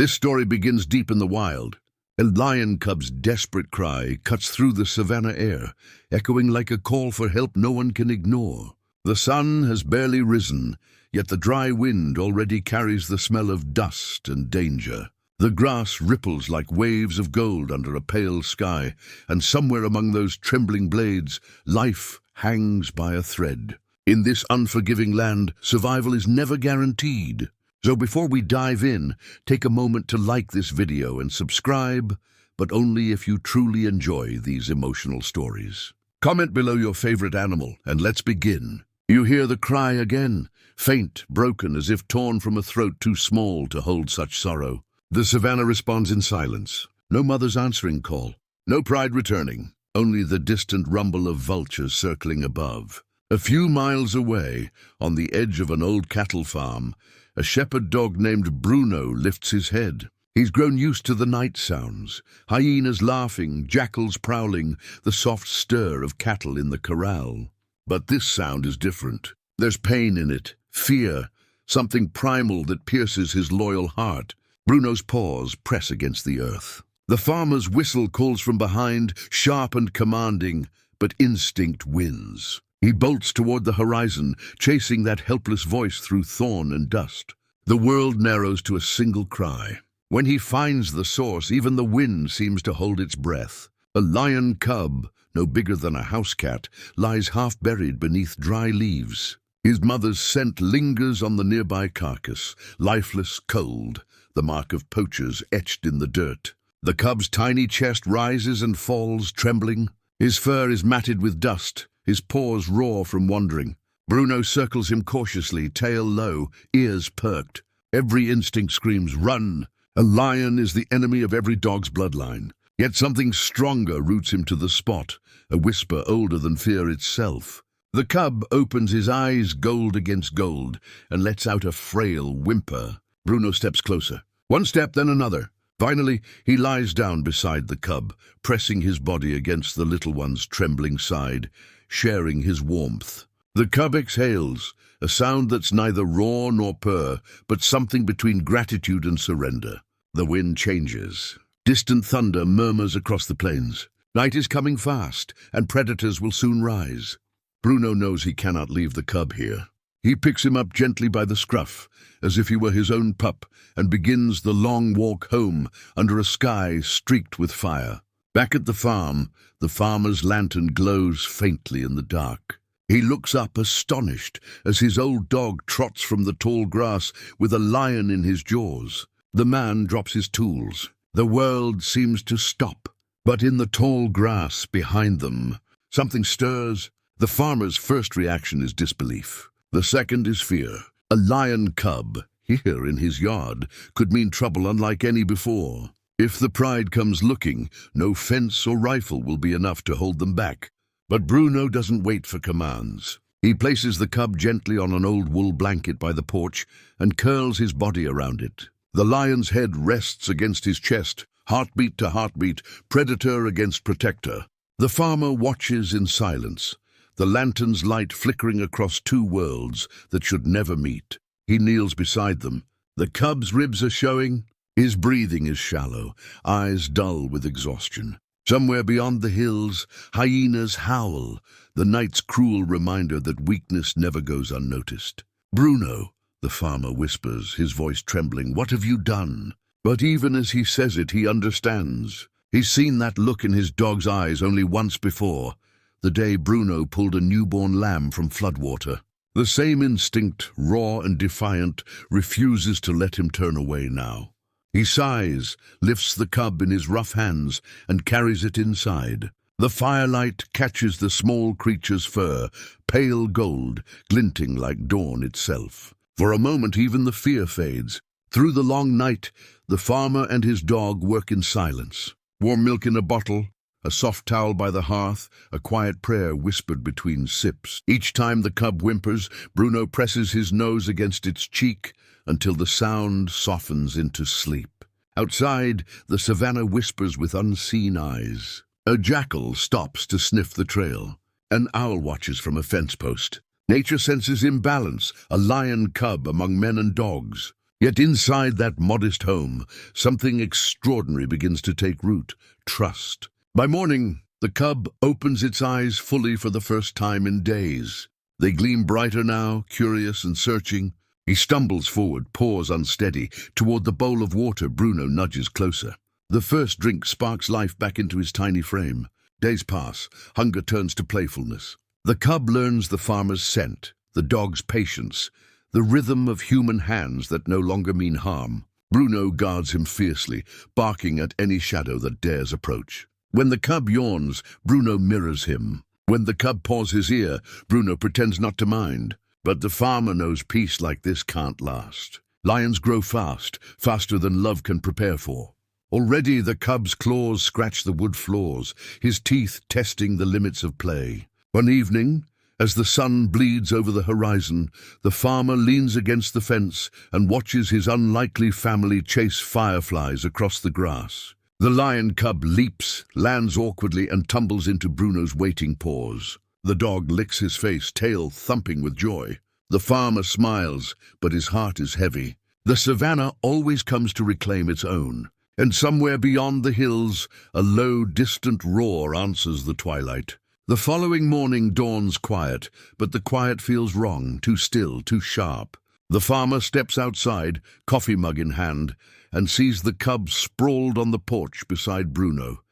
This story begins deep in the wild. A lion cub's desperate cry cuts through the Savannah air, echoing like a call for help no one can ignore. The sun has barely risen, yet the dry wind already carries the smell of dust and danger. The grass ripples like waves of gold under a pale sky, and somewhere among those trembling blades, life hangs by a thread. In this unforgiving land, survival is never guaranteed. So before we dive in, take a moment to like this video and subscribe, but only if you truly enjoy these emotional stories. Comment below your favorite animal, and let's begin. You hear the cry again, faint, broken, as if torn from a throat too small to hold such sorrow. The Savannah responds in silence. No mother's answering call, no pride returning, only the distant rumble of vultures circling above. A few miles away, on the edge of an old cattle farm, a shepherd dog named Bruno lifts his head. He's grown used to the night sounds, hyenas laughing, jackals prowling, the soft stir of cattle in the corral. But this sound is different. There's pain in it, fear, something primal that pierces his loyal heart. Bruno's paws press against the earth. The farmer's whistle calls from behind, sharp and commanding, but instinct wins. He bolts toward the horizon, chasing that helpless voice through thorn and dust. The world narrows to a single cry. When he finds the source, even the wind seems to hold its breath. A lion cub, no bigger than a house cat, lies half-buried beneath dry leaves. His mother's scent lingers on the nearby carcass, lifeless, cold, the mark of poachers etched in the dirt. The cub's tiny chest rises and falls, trembling. His fur is matted with dust. His paws roar from wandering. Bruno circles him cautiously, tail low, ears perked. Every instinct screams, run! A lion is the enemy of every dog's bloodline. Yet something stronger roots him to the spot, a whisper older than fear itself. The cub opens his eyes gold against gold and lets out a frail whimper. Bruno steps closer. One step, then another. Finally, he lies down beside the cub, pressing his body against the little one's trembling side, sharing his warmth. The cub exhales, a sound that's neither roar nor purr, but something between gratitude and surrender. The wind changes. Distant thunder murmurs across the plains. Night is coming fast, and predators will soon rise. Bruno knows he cannot leave the cub here. He picks him up gently by the scruff, as if he were his own pup, and begins the long walk home under a sky streaked with fire. Back at the farm, the farmer's lantern glows faintly in the dark. He looks up astonished as his old dog trots from the tall grass with a lion in his jaws. The man drops his tools. The world seems to stop. But in the tall grass behind them, something stirs. The farmer's first reaction is disbelief. The second is fear. A lion cub, here in his yard, could mean trouble unlike any before. If the pride comes looking, no fence or rifle will be enough to hold them back. But Bruno doesn't wait for commands. He places the cub gently on an old wool blanket by the porch and curls his body around it. The lion's head rests against his chest, heartbeat to heartbeat, predator against protector. The farmer watches in silence, the lantern's light flickering across two worlds that should never meet. He kneels beside them. The cub's ribs are showing. His breathing is shallow, eyes dull with exhaustion. Somewhere beyond the hills, hyenas howl, the night's cruel reminder that weakness never goes unnoticed. Bruno, the farmer whispers, his voice trembling, what have you done? But even as he says it, he understands. He's seen that look in his dog's eyes only once before, the day Bruno pulled a newborn lamb from floodwater. The same instinct, raw and defiant, refuses to let him turn away now. He sighs, lifts the cub in his rough hands, and carries it inside. The firelight catches the small creature's fur, pale gold, glinting like dawn itself. For a moment even the fear fades. Through the long night, the farmer and his dog work in silence. Warm milk in a bottle, a soft towel by the hearth, a quiet prayer whispered between sips. Each time the cub whimpers, Bruno presses his nose against its cheek until the sound softens into sleep. Outside, the Savannah whispers with unseen eyes. A jackal stops to sniff the trail. An owl watches from a fence post. Nature senses imbalance, a lion cub among men and dogs. Yet inside that modest home, something extraordinary begins to take root: trust. By morning, the cub opens its eyes fully for the first time in days. They gleam brighter now, curious and searching. He stumbles forward, paws unsteady. Toward the bowl of water, Bruno nudges closer. The first drink sparks life back into his tiny frame. Days pass. Hunger turns to playfulness. The cub learns the farmer's scent, the dog's patience, the rhythm of human hands that no longer mean harm. Bruno guards him fiercely, barking at any shadow that dares approach. When the cub yawns, Bruno mirrors him. When the cub paws his ear, Bruno pretends not to mind. But the farmer knows peace like this can't last. Lions grow fast, faster than love can prepare for. Already the cub's claws scratch the wood floors, his teeth testing the limits of play. One evening, as the sun bleeds over the horizon, the farmer leans against the fence and watches his unlikely family chase fireflies across the grass. The lion cub leaps, lands awkwardly, and tumbles into Bruno's waiting paws. The dog licks his face, tail thumping with joy. The farmer smiles, but his heart is heavy. The savannah always comes to reclaim its own. And somewhere beyond the hills, a low, distant roar answers the twilight. The following morning dawns quiet, but the quiet feels wrong, too still, too sharp. The farmer steps outside, coffee mug in hand, and sees the cub sprawled on the porch beside Bruno.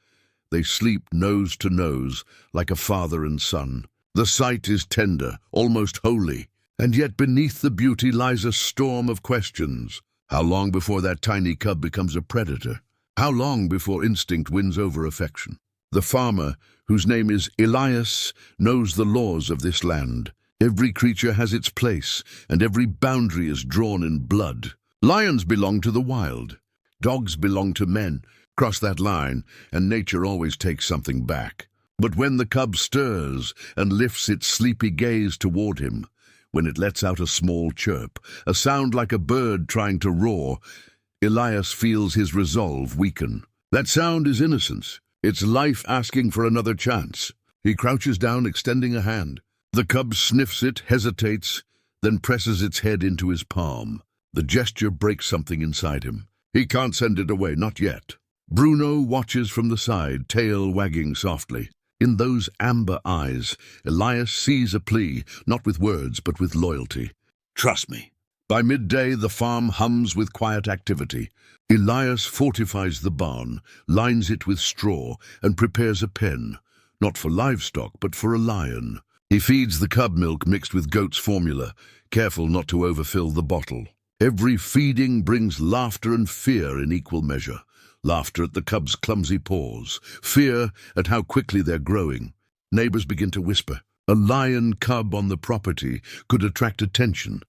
They sleep nose to nose, like a father and son. The sight is tender, almost holy, and yet beneath the beauty lies a storm of questions. How long before that tiny cub becomes a predator? How long before instinct wins over affection? The farmer, whose name is Elias, knows the laws of this land. Every creature has its place, and every boundary is drawn in blood. Lions belong to the wild. Dogs belong to men. Cross that line, and nature always takes something back. But when the cub stirs and lifts its sleepy gaze toward him, when it lets out a small chirp, a sound like a bird trying to roar, Elias feels his resolve weaken. That sound is innocence. It's life asking for another chance. He crouches down, extending a hand. The cub sniffs it, hesitates, then presses its head into his palm. The gesture breaks something inside him. He can't send it away, not yet. Bruno watches from the side, tail wagging softly. In those amber eyes, Elias sees a plea, not with words, but with loyalty. Trust me. By midday, the farm hums with quiet activity. Elias fortifies the barn, lines it with straw, and prepares a pen, not for livestock, but for a lion. He feeds the cub milk mixed with goat's formula, careful not to overfill the bottle. Every feeding brings laughter and fear in equal measure. Laughter at the cub's clumsy paws, fear at how quickly they're growing. Neighbors begin to whisper. A lion cub on the property could attract attention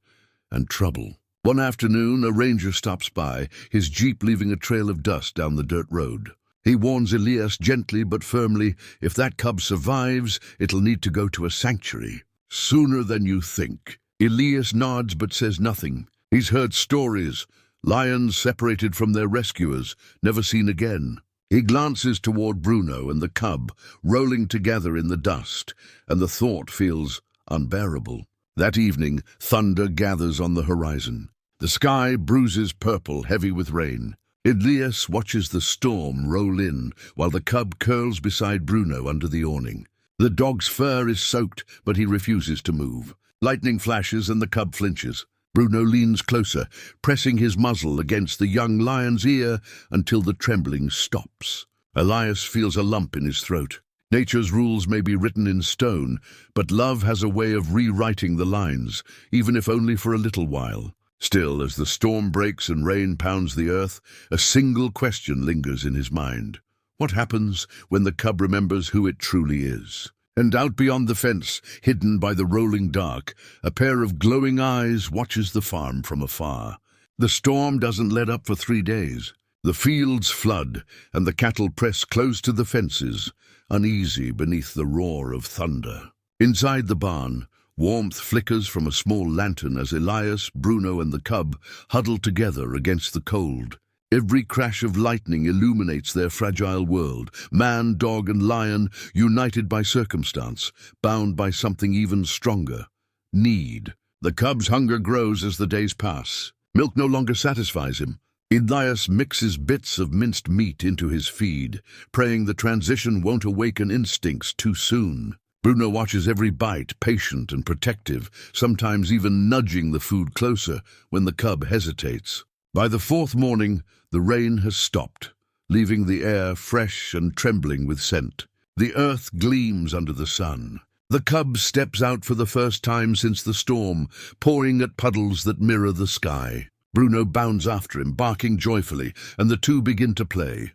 and trouble. One afternoon, a ranger stops by, his jeep leaving a trail of dust down the dirt road. He warns Elias gently but firmly, if that cub survives, it'll need to go to a sanctuary. Sooner than you think. Elias nods but says nothing. He's heard stories. Lions separated from their rescuers, never seen again. He glances toward Bruno and the cub, rolling together in the dust, and the thought feels unbearable. That evening, thunder gathers on the horizon. The sky bruises purple, heavy with rain. Elias watches the storm roll in, while the cub curls beside Bruno under the awning. The dog's fur is soaked, but he refuses to move. Lightning flashes and the cub flinches. Bruno leans closer, pressing his muzzle against the young lion's ear until the trembling stops. Elias feels a lump in his throat. Nature's rules may be written in stone, but love has a way of rewriting the lines, even if only for a little while. Still, as the storm breaks and rain pounds the earth, a single question lingers in his mind. What happens when the cub remembers who it truly is? And out beyond the fence, hidden by the rolling dark, a pair of glowing eyes watches the farm from afar. The storm doesn't let up for 3 days. The fields flood, and the cattle press close to the fences, uneasy beneath the roar of thunder. Inside the barn, warmth flickers from a small lantern as Elias, Bruno, and the cub huddle together against the cold. Every crash of lightning illuminates their fragile world, man, dog, and lion, united by circumstance, bound by something even stronger: need. The cub's hunger grows as the days pass. Milk no longer satisfies him. Elias mixes bits of minced meat into his feed, praying the transition won't awaken instincts too soon. Bruno watches every bite, patient and protective, sometimes even nudging the food closer when the cub hesitates. By the fourth morning, the rain has stopped, leaving the air fresh and trembling with scent. The earth gleams under the sun. The cub steps out for the first time since the storm, pawing at puddles that mirror the sky. Bruno bounds after him, barking joyfully, and the two begin to play.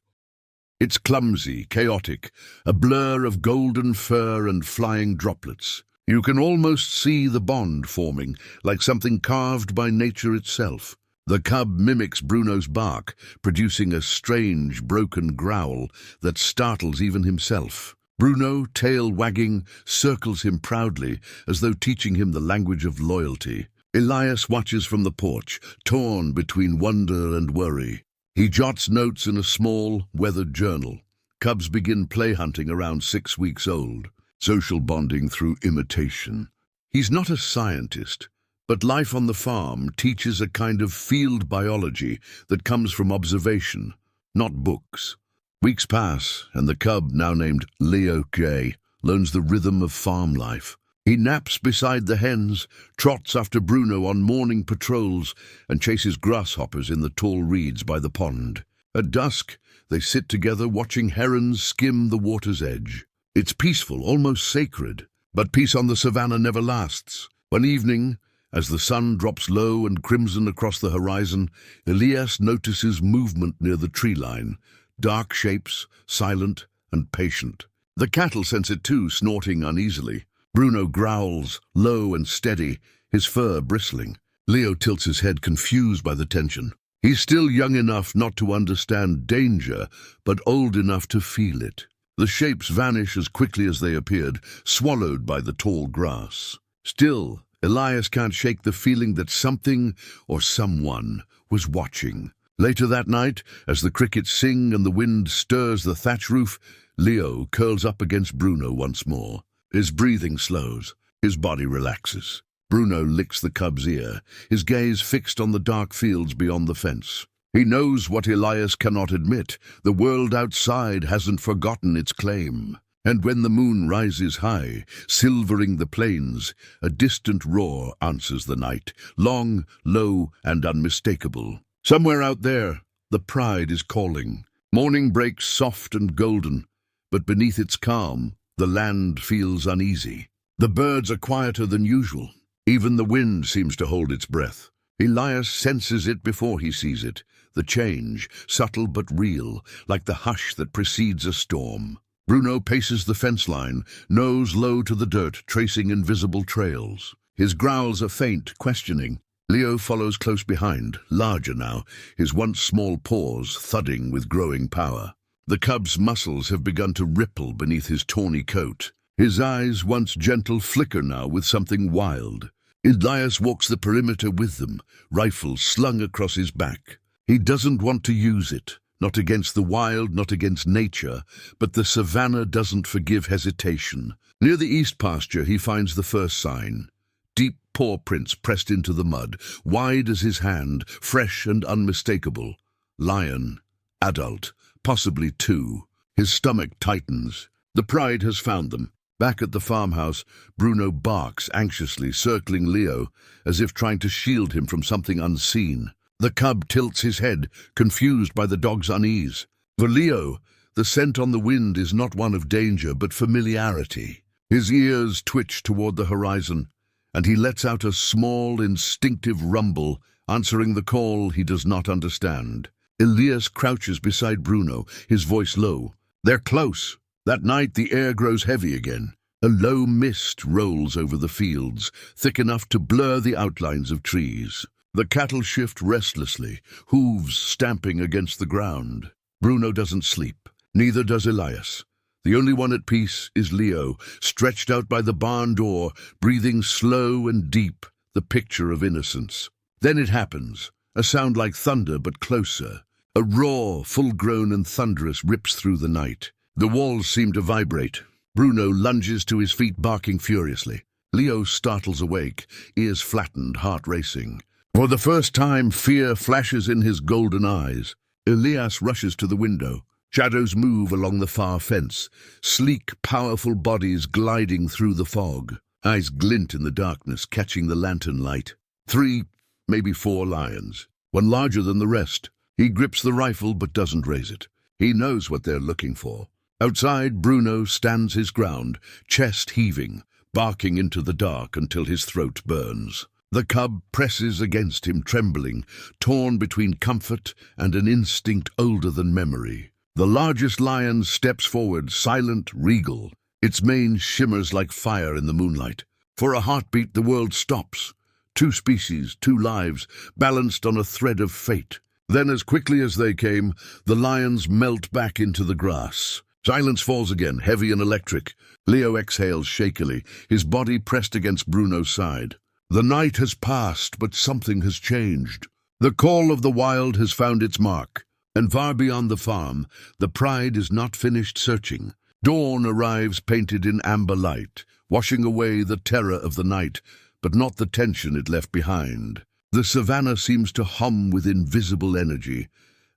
It's clumsy, chaotic, a blur of golden fur and flying droplets. You can almost see the bond forming, like something carved by nature itself. The cub mimics Bruno's bark, producing a strange, broken growl that startles even himself. Bruno, tail wagging, circles him proudly, as though teaching him the language of loyalty. Elias watches from the porch, torn between wonder and worry. He jots notes in a small, weathered journal. Cubs begin play hunting around 6 weeks old. Social bonding through imitation. He's not a scientist, but life on the farm teaches a kind of field biology that comes from observation, not books. Weeks pass, and the cub, now named Leo J., learns the rhythm of farm life. He naps beside the hens, trots after Bruno on morning patrols, and chases grasshoppers in the tall reeds by the pond. At dusk, they sit together watching herons skim the water's edge. It's peaceful, almost sacred, but peace on the savannah never lasts. One evening, as the sun drops low and crimson across the horizon, Elias notices movement near the tree line. Dark shapes, silent and patient. The cattle sense it too, snorting uneasily. Bruno growls, low and steady, his fur bristling. Leo tilts his head, confused by the tension. He's still young enough not to understand danger, but old enough to feel it. The shapes vanish as quickly as they appeared, swallowed by the tall grass. Still, Elias can't shake the feeling that something or someone was watching. Later that night, as the crickets sing and the wind stirs the thatch roof, Leo curls up against Bruno once more. His breathing slows, his body relaxes. Bruno licks the cub's ear, his gaze fixed on the dark fields beyond the fence. He knows what Elias cannot admit. The world outside hasn't forgotten its claim. And when the moon rises high, silvering the plains, a distant roar answers the night, long, low, and unmistakable. Somewhere out there, the pride is calling. Morning breaks soft and golden, but beneath its calm, the land feels uneasy. The birds are quieter than usual. Even the wind seems to hold its breath. Elias senses it before he sees it, the change, subtle but real, like the hush that precedes a storm. Bruno paces the fence line, nose low to the dirt, tracing invisible trails. His growls are faint, questioning. Leo follows close behind, larger now, his once small paws thudding with growing power. The cub's muscles have begun to ripple beneath his tawny coat. His eyes, once gentle, flicker now with something wild. Elias walks the perimeter with them, rifle slung across his back. He doesn't want to use it, not against the wild, not against nature, but the savannah doesn't forgive hesitation. Near the east pasture he finds the first sign. Deep paw prints pressed into the mud, wide as his hand, fresh and unmistakable. Lion, adult, possibly 2. His stomach tightens. The pride has found them. Back at the farmhouse, Bruno barks anxiously, circling Leo, as if trying to shield him from something unseen. The cub tilts his head, confused by the dog's unease. For Leo, the scent on the wind is not one of danger, but familiarity. His ears twitch toward the horizon, and he lets out a small, instinctive rumble, answering the call he does not understand. Elias crouches beside Bruno, his voice low. They're close. That night the air grows heavy again. A low mist rolls over the fields, thick enough to blur the outlines of trees. The cattle shift restlessly, hooves stamping against the ground. Bruno doesn't sleep. Neither does Elias. The only one at peace is Leo, stretched out by the barn door, breathing slow and deep, the picture of innocence. Then it happens. A sound like thunder, but closer. A roar, full-grown and thunderous, rips through the night. The walls seem to vibrate. Bruno lunges to his feet, barking furiously. Leo startles awake, ears flattened, heart racing. For the first time, fear flashes in his golden eyes. Elias rushes to the window. Shadows move along the far fence, sleek, powerful bodies gliding through the fog. Eyes glint in the darkness, catching the lantern light. 3, maybe 4 lions, one larger than the rest. He grips the rifle but doesn't raise it. He knows what they're looking for. Outside, Bruno stands his ground, chest heaving, barking into the dark until his throat burns. The cub presses against him, trembling, torn between comfort and an instinct older than memory. The largest lion steps forward, silent, regal. Its mane shimmers like fire in the moonlight. For a heartbeat, the world stops. 2 species, 2 lives, balanced on a thread of fate. Then, as quickly as they came, the lions melt back into the grass. Silence falls again, heavy and electric. Leo exhales shakily, his body pressed against Bruno's side. The night has passed, but something has changed. The call of the wild has found its mark. And far beyond the farm, the pride is not finished searching. Dawn arrives painted in amber light, washing away the terror of the night, but not the tension it left behind. The savannah seems to hum with invisible energy,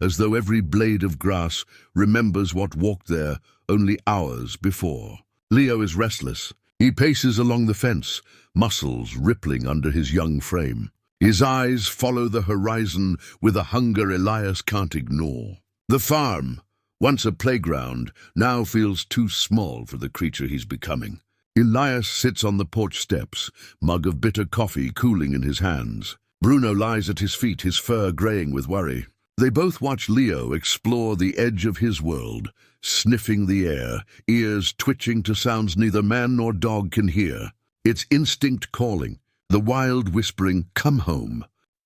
as though every blade of grass remembers what walked there only hours before. Leo is restless. He paces along the fence, muscles rippling under his young frame. His eyes follow the horizon with a hunger Elias can't ignore. The farm, once a playground, now feels too small for the creature he's becoming. Elias sits on the porch steps, mug of bitter coffee cooling in his hands. Bruno lies at his feet, his fur graying with worry. They both watch Leo explore the edge of his world, sniffing the air, ears twitching to sounds neither man nor dog can hear. It's instinct calling. The wild whispering, "Come home."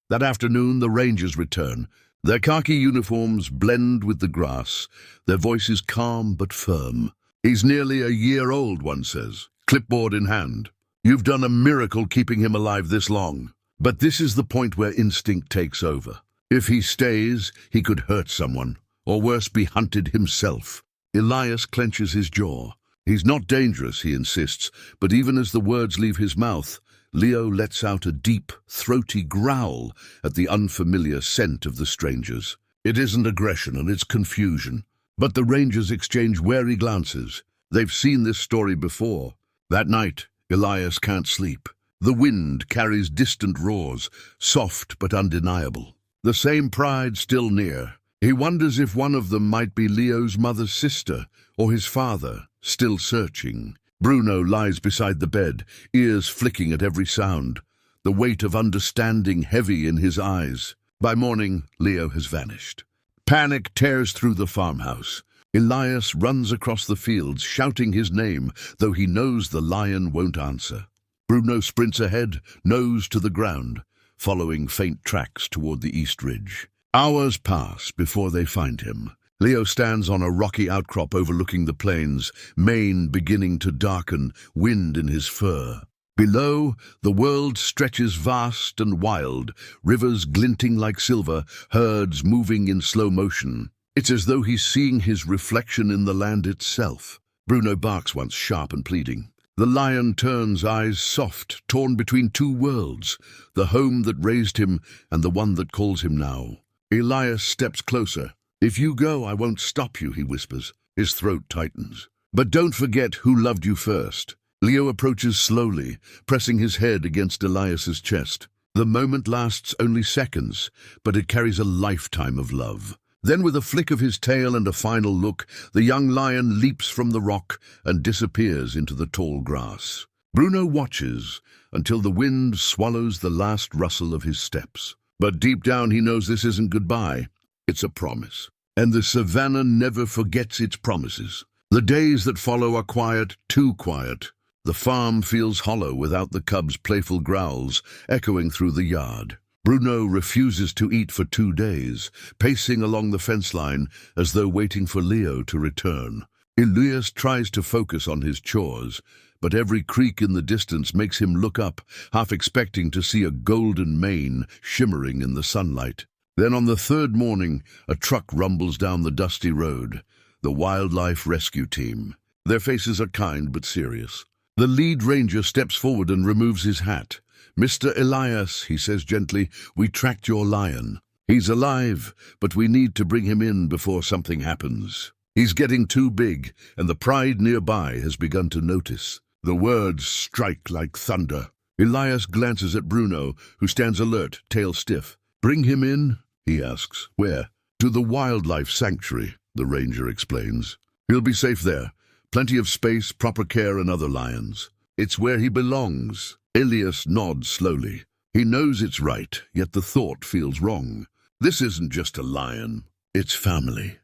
That afternoon, the rangers return. Their khaki uniforms blend with the grass, their voices calm but firm. "He's nearly a year old," one says, clipboard in hand. "You've done a miracle keeping him alive this long." But this is the point where instinct takes over. If he stays, he could hurt someone, or worse, be hunted himself. Elias clenches his jaw. He's not dangerous, he insists, but even as the words leave his mouth, Leo lets out a deep, throaty growl at the unfamiliar scent of the strangers. It isn't aggression and it's confusion, but the rangers exchange wary glances. They've seen this story before. That night, Elias can't sleep. The wind carries distant roars, soft but undeniable. The same pride still near. He wonders if one of them might be Leo's mother's sister, or his father, still searching. Bruno lies beside the bed, ears flicking at every sound, the weight of understanding heavy in his eyes. By morning, Leo has vanished. Panic tears through the farmhouse. Elias runs across the fields, shouting his name, though he knows the lion won't answer. Bruno sprints ahead, nose to the ground, following faint tracks toward the east ridge. Hours pass before they find him. Leo stands on a rocky outcrop overlooking the plains, mane beginning to darken, wind in his fur. Below, the world stretches vast and wild, rivers glinting like silver, herds moving in slow motion. It's as though he's seeing his reflection in the land itself. Bruno barks once, sharp and pleading. The lion turns, eyes soft, torn between 2 worlds, the home that raised him and the one that calls him now. Elias steps closer. "If you go, I won't stop you," he whispers. His throat tightens. "But don't forget who loved you first." Leo approaches slowly, pressing his head against Elias's chest. The moment lasts only seconds, but it carries a lifetime of love. Then, with a flick of his tail and a final look, the young lion leaps from the rock and disappears into the tall grass. Bruno watches until the wind swallows the last rustle of his steps. But deep down he knows this isn't goodbye. It's a promise. And the savannah never forgets its promises. The days that follow are quiet, too quiet. The farm feels hollow without the cub's playful growls echoing through the yard. Bruno refuses to eat for 2 days, pacing along the fence line as though waiting for Leo to return. Elias tries to focus on his chores, but every creak in the distance makes him look up, half expecting to see a golden mane shimmering in the sunlight. Then on the 3rd morning, a truck rumbles down the dusty road. The wildlife rescue team. Their faces are kind but serious. The lead ranger steps forward and removes his hat, "Mr. Elias," he says gently, "we tracked your lion. He's alive, but we need to bring him in before something happens. He's getting too big, and the pride nearby has begun to notice." The words strike like thunder. Elias glances at Bruno, who stands alert, tail stiff. "Bring him in?" he asks. "Where?" "To the wildlife sanctuary," the ranger explains. "He'll be safe there. Plenty of space, proper care, and other lions. It's where he belongs." Elias nods slowly. He knows it's right, yet the thought feels wrong. This isn't just a lion, it's family.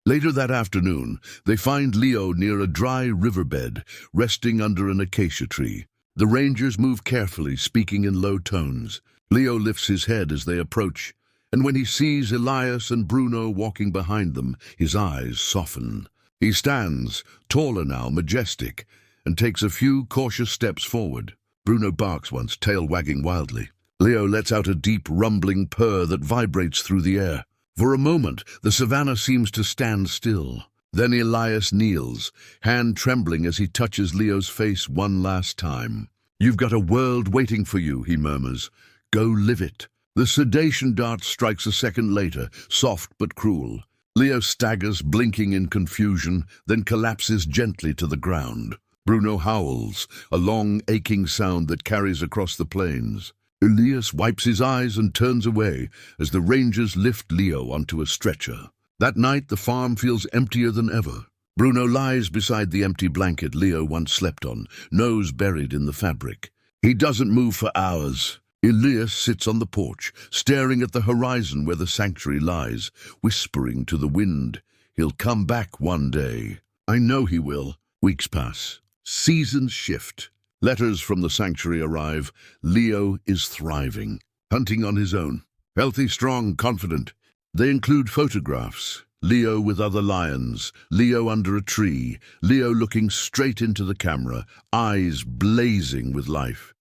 Later that afternoon, they find Leo near a dry riverbed, resting under an acacia tree. The rangers move carefully, speaking in low tones. Leo lifts his head as they approach, and when he sees Elias and Bruno walking behind them, his eyes soften. He stands, taller now, majestic, and takes a few cautious steps forward. Bruno barks once, tail wagging wildly. Leo lets out a deep, rumbling purr that vibrates through the air. For a moment, the savannah seems to stand still. Then Elias kneels, hand trembling as he touches Leo's face one last time. "You've got a world waiting for you," he murmurs. "Go live it." The sedation dart strikes a second later, soft but cruel. Leo staggers, blinking in confusion, then collapses gently to the ground. Bruno howls, a long, aching sound that carries across the plains. Elias wipes his eyes and turns away as the rangers lift Leo onto a stretcher. That night, the farm feels emptier than ever. Bruno lies beside the empty blanket Leo once slept on, nose buried in the fabric. He doesn't move for hours. Elias sits on the porch, staring at the horizon where the sanctuary lies, whispering to the wind, "He'll come back one day." "I know he will." Weeks pass. Seasons shift. Letters from the sanctuary arrive. Leo is thriving, hunting on his own. Healthy, strong, confident. They include photographs. Leo with other lions, Leo under a tree, Leo looking straight into the camera, eyes blazing with life.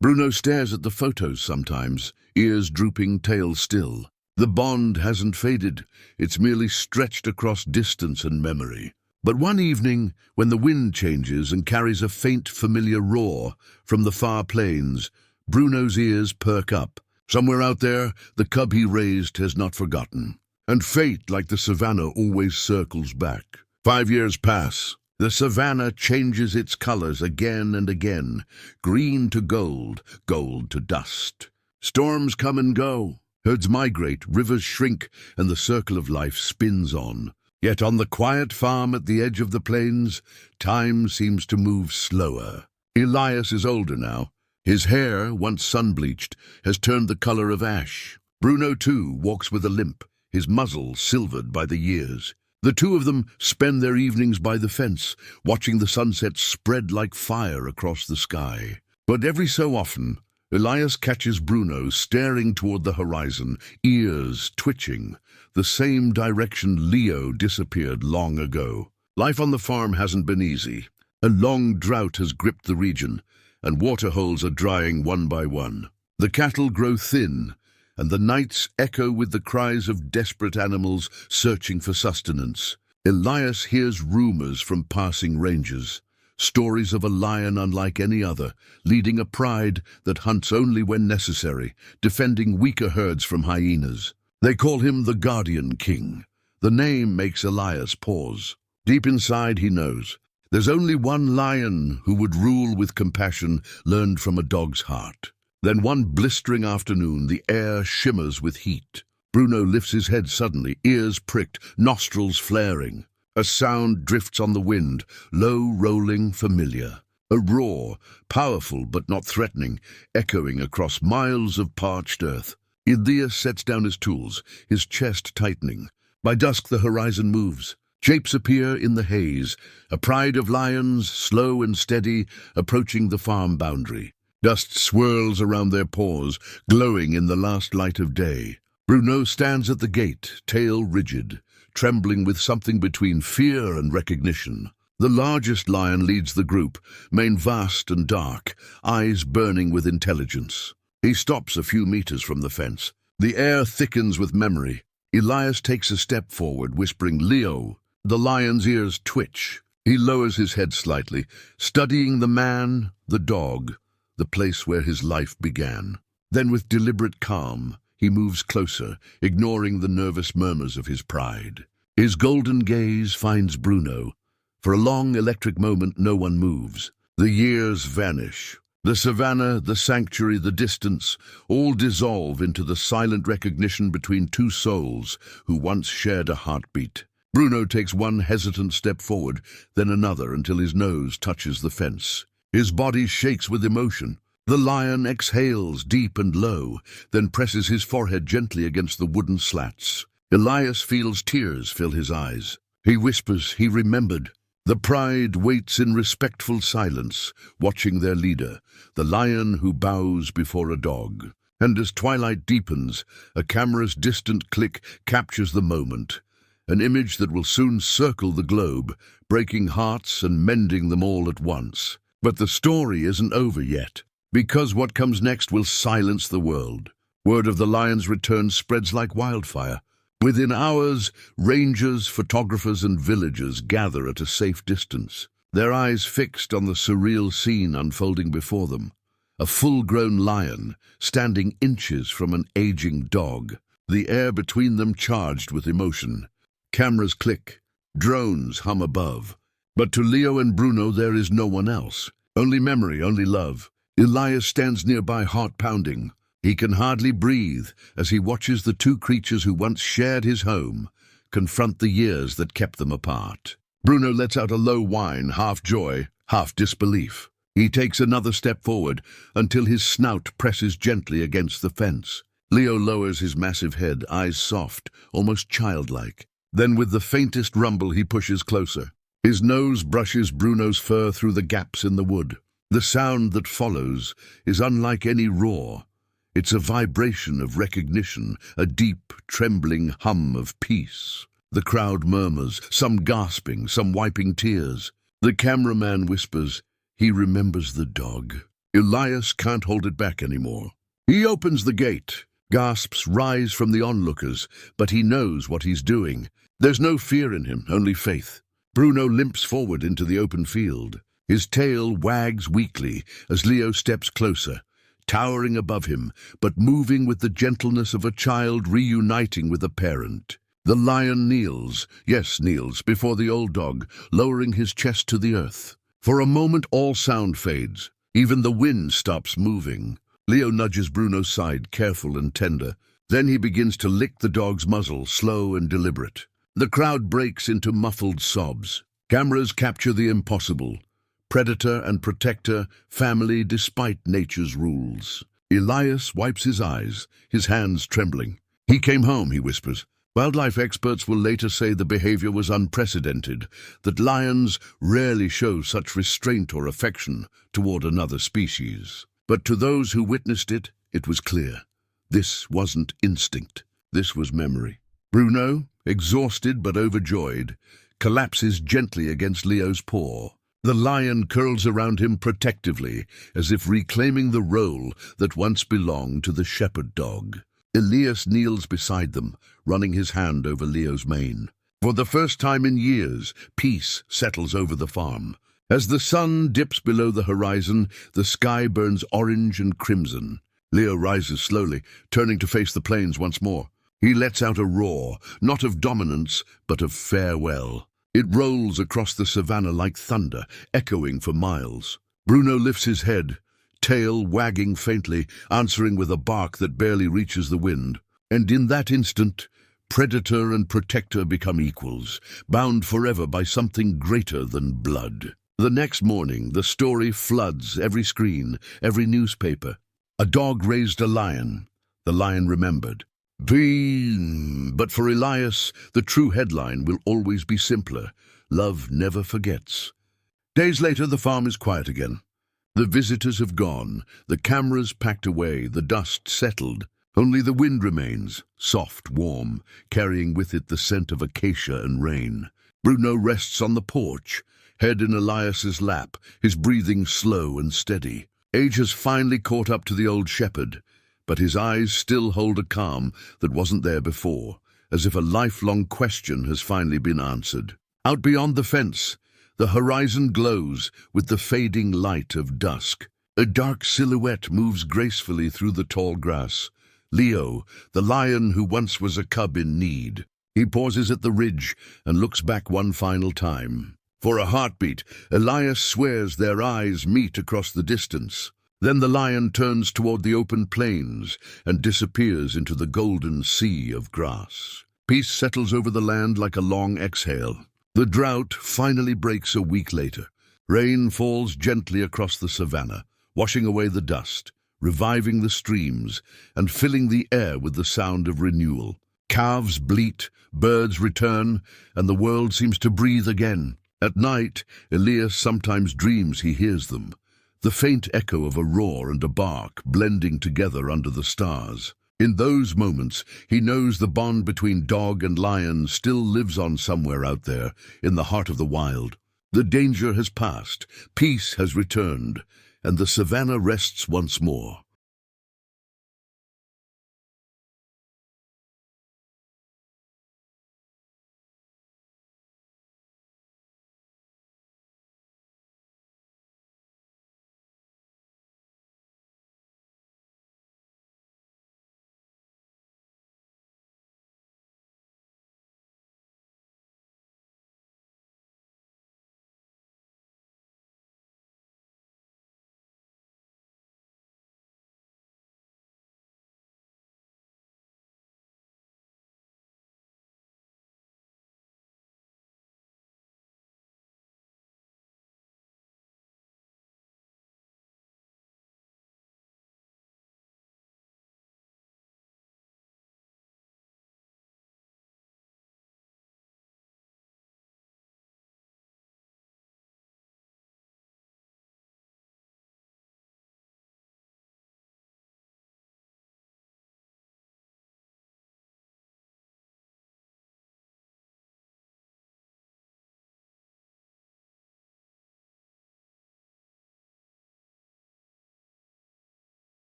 Bruno stares at the photos sometimes, ears drooping, tail still. The bond hasn't faded, it's merely stretched across distance and memory. But one evening, when the wind changes and carries a faint, familiar roar from the far plains, Bruno's ears perk up. Somewhere out there, the cub he raised has not forgotten. And fate, like the savannah, always circles back. 5 years pass. The savannah changes its colors again and again. Green to gold, gold to dust. Storms come and go. Herds migrate, rivers shrink, and the circle of life spins on. Yet on the quiet farm at the edge of the plains, time seems to move slower. Elias is older now. His hair, once sun-bleached, has turned the color of ash. Bruno, too, walks with a limp, his muzzle silvered by the years. The two of them spend their evenings by the fence, watching the sunset spread like fire across the sky. But every so often, Elias catches Bruno staring toward the horizon, ears twitching, the same direction Leo disappeared long ago. Life on the farm hasn't been easy. A long drought has gripped the region, and water holes are drying one by one. The cattle grow thin, and the nights echo with the cries of desperate animals searching for sustenance. Elias hears rumors from passing rangers, stories of a lion unlike any other, leading a pride that hunts only when necessary, defending weaker herds from hyenas. They call him the Guardian King. The name makes Elias pause. Deep inside, he knows there's only one lion who would rule with compassion learned from a dog's heart. Then one blistering afternoon, the air shimmers with heat. Bruno lifts his head suddenly, ears pricked, nostrils flaring. A sound drifts on the wind, low, rolling, familiar. A roar, powerful but not threatening, echoing across miles of parched earth. Elias sets down his tools, his chest tightening. By dusk the horizon moves. Shapes appear in the haze, a pride of lions, slow and steady, approaching the farm boundary. Dust swirls around their paws, glowing in the last light of day. Bruno stands at the gate, tail rigid, trembling with something between fear and recognition. The largest lion leads the group, mane vast and dark, eyes burning with intelligence. He stops a few meters from the fence. The air thickens with memory. Elias takes a step forward, whispering, "Leo." The lion's ears twitch. He lowers his head slightly, studying the man, the dog, the place where his life began. Then with deliberate calm, he moves closer, ignoring the nervous murmurs of his pride. His golden gaze finds Bruno. For a long electric moment, no one moves. The years vanish. The savannah, the sanctuary, the distance, all dissolve into the silent recognition between two souls who once shared a heartbeat. Bruno takes one hesitant step forward, then another until his nose touches the fence. His body shakes with emotion. The lion exhales deep and low, then presses his forehead gently against the wooden slats. Elias feels tears fill his eyes. He whispers he remembered. The pride waits in respectful silence, watching their leader, the lion who bows before a dog. And as twilight deepens, a camera's distant click captures the moment, an image that will soon circle the globe, breaking hearts and mending them all at once. But the story isn't over yet, because what comes next will silence the world. Word of the lion's return spreads like wildfire. Within hours, rangers, photographers, and villagers gather at a safe distance, their eyes fixed on the surreal scene unfolding before them. A full-grown lion, standing inches from an aging dog, the air between them charged with emotion. Cameras click, drones hum above. But to Leo and Bruno there is no one else. Only memory, only love. Elias stands nearby, heart pounding. He can hardly breathe as he watches the two creatures who once shared his home confront the years that kept them apart. Bruno lets out a low whine, half joy, half disbelief. He takes another step forward until his snout presses gently against the fence. Leo lowers his massive head, eyes soft, almost childlike. Then with the faintest rumble he pushes closer. His nose brushes Bruno's fur through the gaps in the wood. The sound that follows is unlike any roar. It's a vibration of recognition, a deep, trembling hum of peace. The crowd murmurs, some gasping, some wiping tears. The cameraman whispers, he remembers the dog. Elias can't hold it back anymore. He opens the gate. Gasps rise from the onlookers, but he knows what he's doing. There's no fear in him, only faith. Bruno limps forward into the open field. His tail wags weakly as Leo steps closer, towering above him, but moving with the gentleness of a child reuniting with a parent. The lion kneels, yes, kneels, before the old dog, lowering his chest to the earth. For a moment all sound fades. Even the wind stops moving. Leo nudges Bruno's side, careful and tender. Then he begins to lick the dog's muzzle, slow and deliberate. The crowd breaks into muffled sobs. Cameras capture the impossible. Predator and protector, family despite nature's rules. Elias wipes his eyes, his hands trembling. He came home, he whispers. Wildlife experts will later say the behavior was unprecedented, that lions rarely show such restraint or affection toward another species. But to those who witnessed it, it was clear. This wasn't instinct. This was memory. Bruno, exhausted but overjoyed, collapses gently against Leo's paw. The lion curls around him protectively, as if reclaiming the role that once belonged to the shepherd dog. Elias kneels beside them, running his hand over Leo's mane. For the first time in years, peace settles over the farm. As the sun dips below the horizon, the sky burns orange and crimson. Leo rises slowly, turning to face the plains once more. He lets out a roar, not of dominance, but of farewell. It rolls across the savannah like thunder, echoing for miles. Bruno lifts his head, tail wagging faintly, answering with a bark that barely reaches the wind. And in that instant, predator and protector become equals, bound forever by something greater than blood. The next morning, the story floods every screen, every newspaper. A dog raised a lion. The lion remembered. But for Elias, the true headline will always be simpler. Love never forgets. Days later, the farm is quiet again. The visitors have gone, the cameras packed away, the dust settled. Only the wind remains, soft, warm, carrying with it the scent of acacia and rain. Bruno rests on the porch, head in Elias's lap, his breathing slow and steady. Age has finally caught up to the old shepherd, but his eyes still hold a calm that wasn't there before, as if a lifelong question has finally been answered. Out beyond the fence, the horizon glows with the fading light of dusk. A dark silhouette moves gracefully through the tall grass. Leo, the lion who once was a cub in need. He pauses at the ridge and looks back one final time. For a heartbeat, Elias swears their eyes meet across the distance. Then the lion turns toward the open plains and disappears into the golden sea of grass. Peace settles over the land like a long exhale. The drought finally breaks a week later. Rain falls gently across the savannah, washing away the dust, reviving the streams, and filling the air with the sound of renewal. Calves bleat, birds return, and the world seems to breathe again. At night, Elias sometimes dreams he hears them, the faint echo of a roar and a bark blending together under the stars. In those moments, he knows the bond between dog and lion still lives on somewhere out there, in the heart of the wild. The danger has passed, peace has returned, and the savannah rests once more.